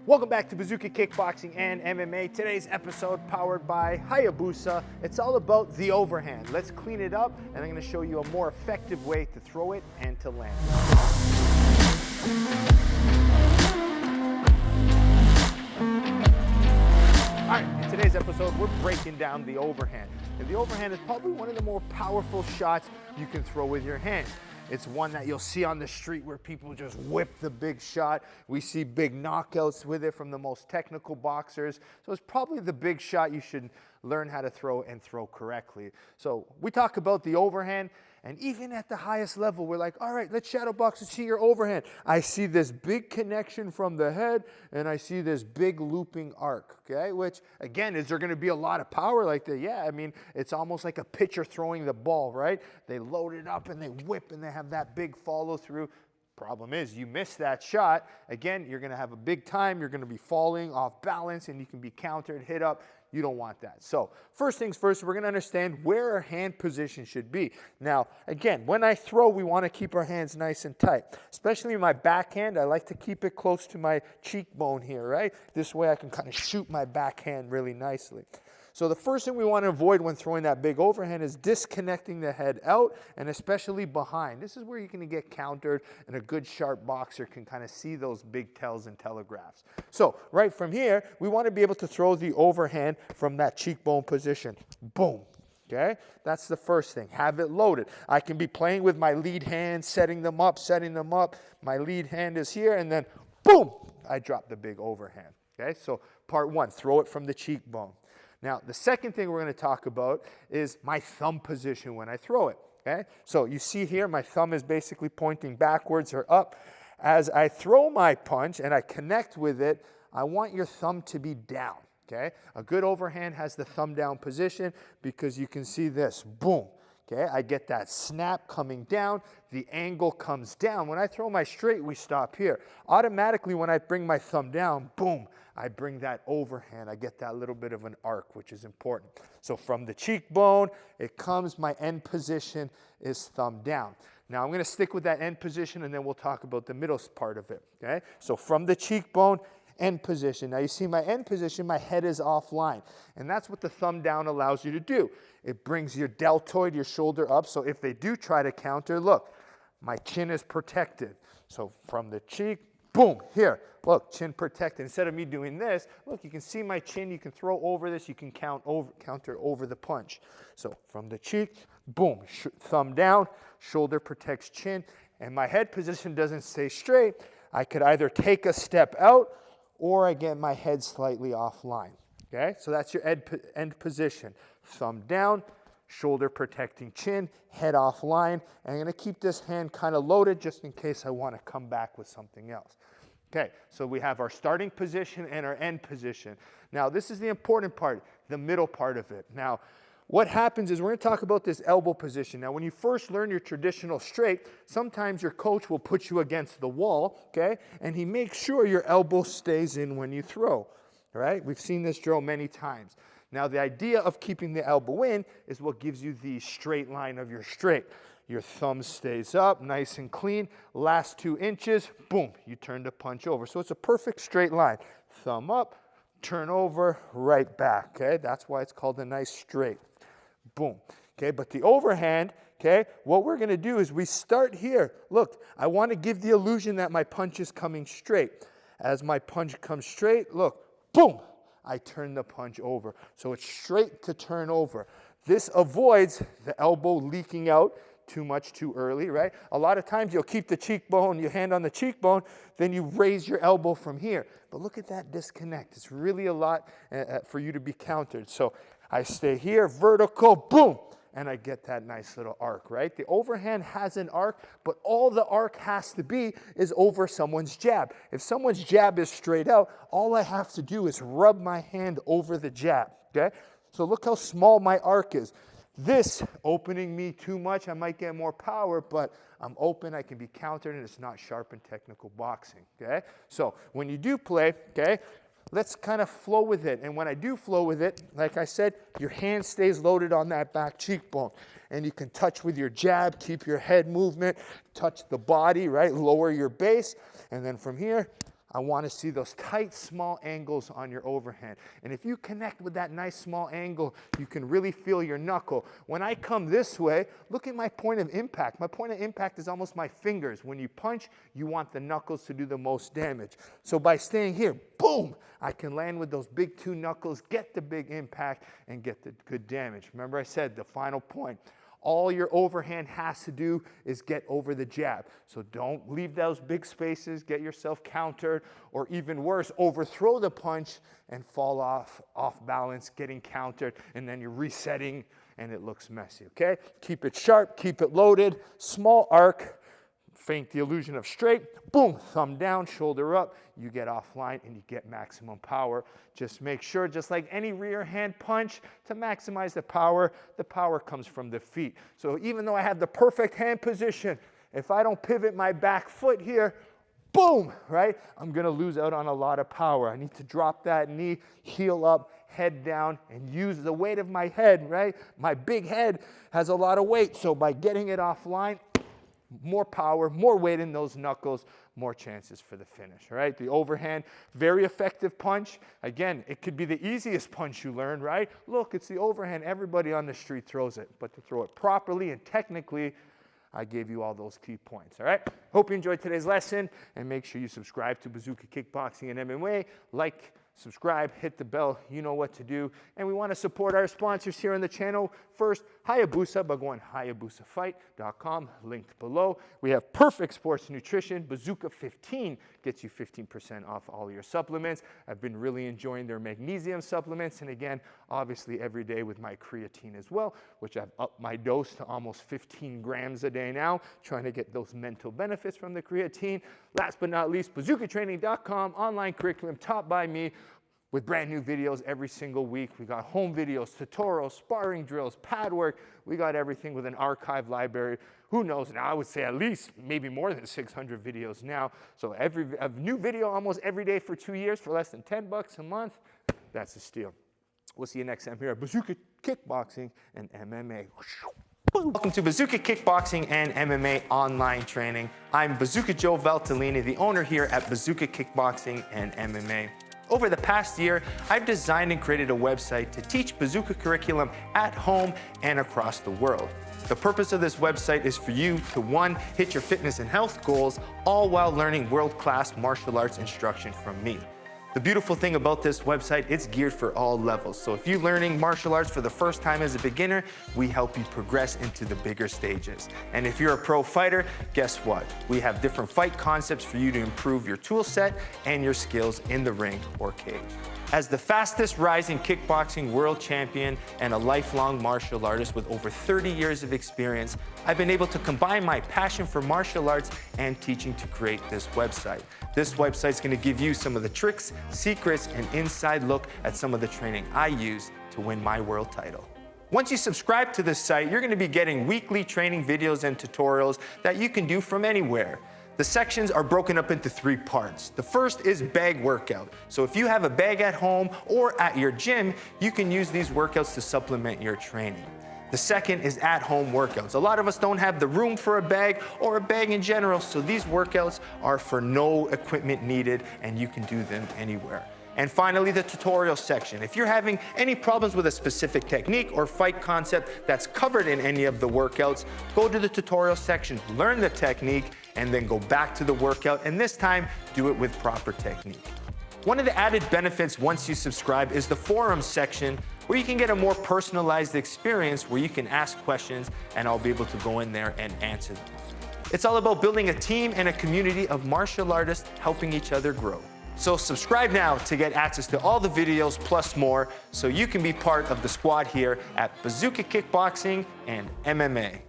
Welcome back to Bazooka Kickboxing and MMA. Today's episode powered by Hayabusa. It's all about the overhand. Let's clean it up, and I'm going to show you a more effective way to throw it and to land. All right, in today's episode, we're breaking down the overhand. And the overhand is probably one of the more powerful shots you can throw with your hands. It's one that you'll see on the street where people just whip the big shot. We see big knockouts with it from the most technical boxers. So it's probably the big shot you should learn how to throw and throw correctly. So we talk about the overhand, and even at the highest level, we're like, all right, let's shadow box and see your overhand. I see this big connection from the head, and I see this big looping arc, okay? Which, again, is there gonna be a lot of power like that? Yeah, I mean, it's almost like a pitcher throwing the ball, right? They load it up and they whip and they have that big follow through. Problem is, you miss that shot, again, you're gonna have a big time, you're gonna be falling off balance, and you can be countered, hit up. You don't want that. So first things first, we're gonna understand where our hand position should be. Now, again, when I throw, we wanna keep our hands nice and tight. Especially my backhand, I like to keep it close to my cheekbone here, right? This way I can kind of shoot my backhand really nicely. So the first thing we want to avoid when throwing that big overhand is disconnecting the head out, and especially behind. This is where you're going to get countered, and a good sharp boxer can kind of see those big tells and telegraphs. So right from here, we want to be able to throw the overhand from that cheekbone position. Boom. Okay, that's the first thing. Have it loaded. I can be playing with my lead hand, setting them up. My lead hand is here, and then boom, I drop the big overhand. Okay, so part one, throw it from the cheekbone. Now, the second thing we're going to talk about is my thumb position when I throw it, okay? So you see here, my thumb is basically pointing backwards or up. As I throw my punch and I connect with it, I want your thumb to be down, okay? A good overhand has the thumb down position because you can see this, boom. Okay, I get that snap coming down, the angle comes down. When I throw my straight, we stop here. Automatically, when I bring my thumb down, boom, I bring that overhand. I get that little bit of an arc, which is important. So from the cheekbone, it comes, my end position is thumb down. Now I'm gonna stick with that end position, and then we'll talk about the middle part of it, okay? So from the cheekbone, end position. Now you see my end position, my head is offline, and that's what the thumb down allows you to do. It brings your deltoid, your shoulder up, so if they do try to counter, look, my chin is protected. So from the cheek, boom, here, look, chin protected. Instead of me doing this, look, you can see my chin, you can throw over this, you can counter over the punch. So from the cheek, boom, thumb down, shoulder protects chin, and my head position doesn't stay straight. I could either take a step out, or I get my head slightly offline, okay? So that's your end position. Thumb down, shoulder protecting chin, head offline, and I'm gonna keep this hand kind of loaded just in case I wanna come back with something else. Okay, so we have our starting position and our end position. Now, this is the important part, the middle part of it. Now, what happens is we're going to talk about this elbow position. Now, when you first learn your traditional straight, sometimes your coach will put you against the wall, okay? And he makes sure your elbow stays in when you throw, all right? We've seen this drill many times. Now, the idea of keeping the elbow in is what gives you the straight line of your straight. Your thumb stays up, nice and clean. Last 2 inches, boom, you turn the punch over. So it's a perfect straight line. Thumb up, turn over, right back, okay? That's why it's called a nice straight. Boom, okay? But the overhand, okay, what we're gonna do is we start here. Look, I wanna give the illusion that my punch is coming straight. As my punch comes straight, look, boom, I turn the punch over. So it's straight to turn over. This avoids the elbow leaking out too much too early, right? A lot of times you'll keep the cheekbone, your hand on the cheekbone, then you raise your elbow from here. But look at that disconnect. It's really a lot for you to be countered. So I stay here, vertical, boom, and I get that nice little arc, right? The overhand has an arc, but all the arc has to be is over someone's jab. If someone's jab is straight out, all I have to do is rub my hand over the jab, okay? So look how small my arc is. This opening me too much, I might get more power, but I'm open, I can be countered, and it's not sharp and technical boxing, okay? So when you do play, okay, let's kind of flow with it. And when I do flow with it, like I said, your hand stays loaded on that back cheekbone. And you can touch with your jab, keep your head movement, touch the body, right? Lower your base. And then from here, I want to see those tight, small angles on your overhand. And if you connect with that nice small angle, you can really feel your knuckle. When I come this way, look at my point of impact. My point of impact is almost my fingers. When you punch, you want the knuckles to do the most damage. So by staying here, boom, I can land with those big two knuckles, get the big impact, and get the good damage. Remember I said the final point. All your overhand has to do is get over the jab. So don't leave those big spaces, get yourself countered, or even worse, overthrow the punch and fall off balance, getting countered, and then you're resetting and it looks messy, okay? Keep it sharp, keep it loaded, small arc, feint the illusion of straight, boom, thumb down, shoulder up, you get offline and you get maximum power. Just make sure, just like any rear hand punch, to maximize the power comes from the feet. So even though I have the perfect hand position, if I don't pivot my back foot here, boom, right? I'm gonna lose out on a lot of power. I need to drop that knee, heel up, head down, and use the weight of my head, right? My big head has a lot of weight, so by getting it offline, more power, more weight in those knuckles, more chances for the finish, all right? The overhand, very effective punch. Again, it could be the easiest punch you learn, right? Look, it's the overhand. Everybody on the street throws it, but to throw it properly and technically, I gave you all those key points, all right? Hope you enjoyed today's lesson, and make sure you subscribe to Bazooka Kickboxing and MMA. Like, subscribe, hit the bell, you know what to do. And we want to support our sponsors here on the channel. First, Hayabusa by going HayabusaFight.com, linked below. We have Perfect Sports Nutrition. Bazooka 15 gets you 15% off all your supplements. I've been really enjoying their magnesium supplements. And again, obviously every day with my creatine as well, which I've upped my dose to almost 15 grams a day now, trying to get those mental benefits from the creatine. Last but not least, bazookatraining.com, online curriculum taught by me, with brand new videos every single week. We got home videos, tutorials, sparring drills, pad work. We got everything with an archive library. Who knows now? I would say at least maybe more than 600 videos now. So a new video almost every day for 2 years for less than $10 a month. That's a steal. We'll see you next time here at Bazooka Kickboxing and MMA. Welcome to Bazooka Kickboxing and MMA online training. I'm Bazooka Joe Valtellini, the owner here at Bazooka Kickboxing and MMA. Over the past year, I've designed and created a website to teach Bazooka curriculum at home and across the world. The purpose of this website is for you to, one, hit your fitness and health goals, all while learning world-class martial arts instruction from me. The beautiful thing about this website, it's geared for all levels. So if you're learning martial arts for the first time as a beginner, we help you progress into the bigger stages. And if you're a pro fighter, guess what? We have different fight concepts for you to improve your tool set and your skills in the ring or cage. As the fastest rising kickboxing world champion and a lifelong martial artist with over 30 years of experience, I've been able to combine my passion for martial arts and teaching to create this website. This website is going to give you some of the tricks, secrets, and inside look at some of the training I use to win my world title. Once you subscribe to this site, you're going to be getting weekly training videos and tutorials that you can do from anywhere. The sections are broken up into 3 parts. The first is bag workout. So if you have a bag at home or at your gym, you can use these workouts to supplement your training. The second is at-home workouts. A lot of us don't have the room for a bag or a bag in general, so these workouts are for no equipment needed and you can do them anywhere. And finally, the tutorial section. If you're having any problems with a specific technique or fight concept that's covered in any of the workouts, go to the tutorial section, learn the technique, and then go back to the workout, and this time, do it with proper technique. One of the added benefits once you subscribe is the forums section, where you can get a more personalized experience where you can ask questions and I'll be able to go in there and answer them. It's all about building a team and a community of martial artists helping each other grow. So subscribe now to get access to all the videos plus more so you can be part of the squad here at Bazooka Kickboxing and MMA.